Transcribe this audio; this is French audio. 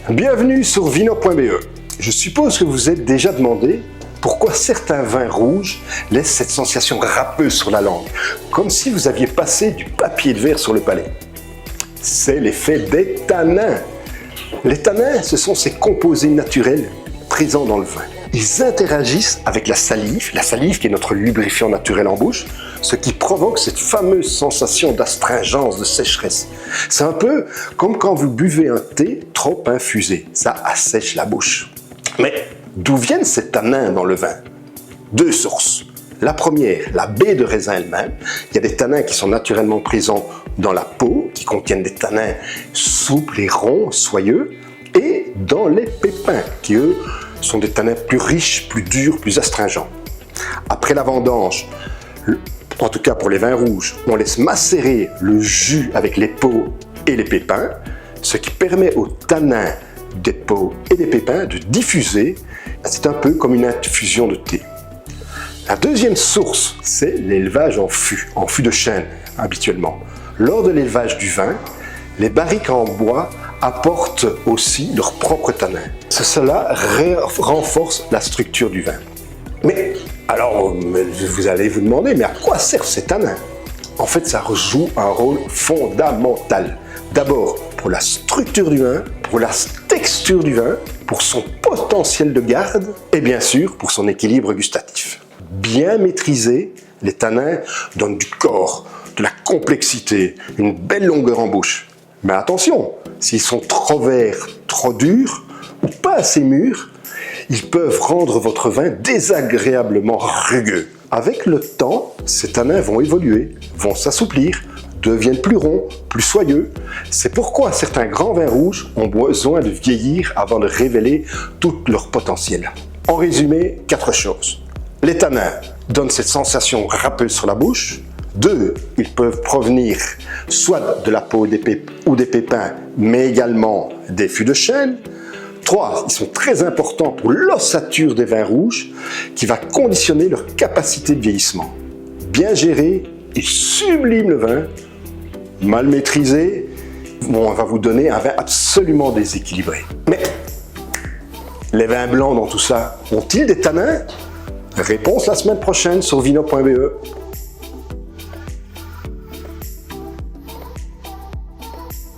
Bienvenue sur vino.be. Je suppose que vous vous êtes déjà demandé pourquoi certains vins rouges laissent cette sensation râpeuse sur la langue, comme si vous aviez passé du papier de verre sur le palais. C'est l'effet des tanins. Les tanins, ce sont ces composés naturels présents dans le vin. Ils interagissent avec la salive qui est notre lubrifiant naturel en bouche, ce qui provoque cette fameuse sensation d'astringence, de sécheresse. C'est un peu comme quand vous buvez un thé trop infusé, ça assèche la bouche. Mais d'où viennent ces tanins dans le vin? Deux sources. La première, la baie de raisin elle-même. Il y a des tanins qui sont naturellement présents dans la peau, qui contiennent des tanins souples et ronds, soyeux, et dans les pépins, qui eux sont des tanins plus riches, plus durs, plus astringents. Après la vendange, en tout cas pour les vins rouges, on laisse macérer le jus avec les peaux et les pépins, ce qui permet aux tanins des peaux et des pépins de diffuser. C'est un peu comme une infusion de thé. La deuxième source, c'est l'élevage en fût de chêne habituellement. Lors de l'élevage du vin, les barriques en bois apportent aussi leur propre tanin. Cela renforce la structure du vin. Mais alors, vous allez vous demander, mais à quoi servent ces tanins? En fait, ça joue un rôle fondamental. D'abord, pour la structure du vin, pour la texture du vin, pour son potentiel de garde et bien sûr pour son équilibre gustatif. Bien maîtrisés, les tanins donnent du corps, de la complexité, une belle longueur en bouche. Mais attention, s'ils sont trop verts, trop durs ou pas assez mûrs, ils peuvent rendre votre vin désagréablement rugueux. Avec le temps, ces tanins vont évoluer, vont s'assouplir, deviennent plus ronds, plus soyeux. C'est pourquoi certains grands vins rouges ont besoin de vieillir avant de révéler tout leur potentiel. En résumé, 4 choses. Les tanins donnent cette sensation râpeuse sur la bouche. 2, ils peuvent provenir soit de la peau ou des pépins, mais également des fûts de chêne. 3, ils sont très importants pour l'ossature des vins rouges, qui va conditionner leur capacité de vieillissement. Bien gérés, ils subliment le vin. Mal maîtrisé, on va vous donner un vin absolument déséquilibré. Mais les vins blancs dans tout ça, ont-ils des tanins? Réponse la semaine prochaine sur vino.be.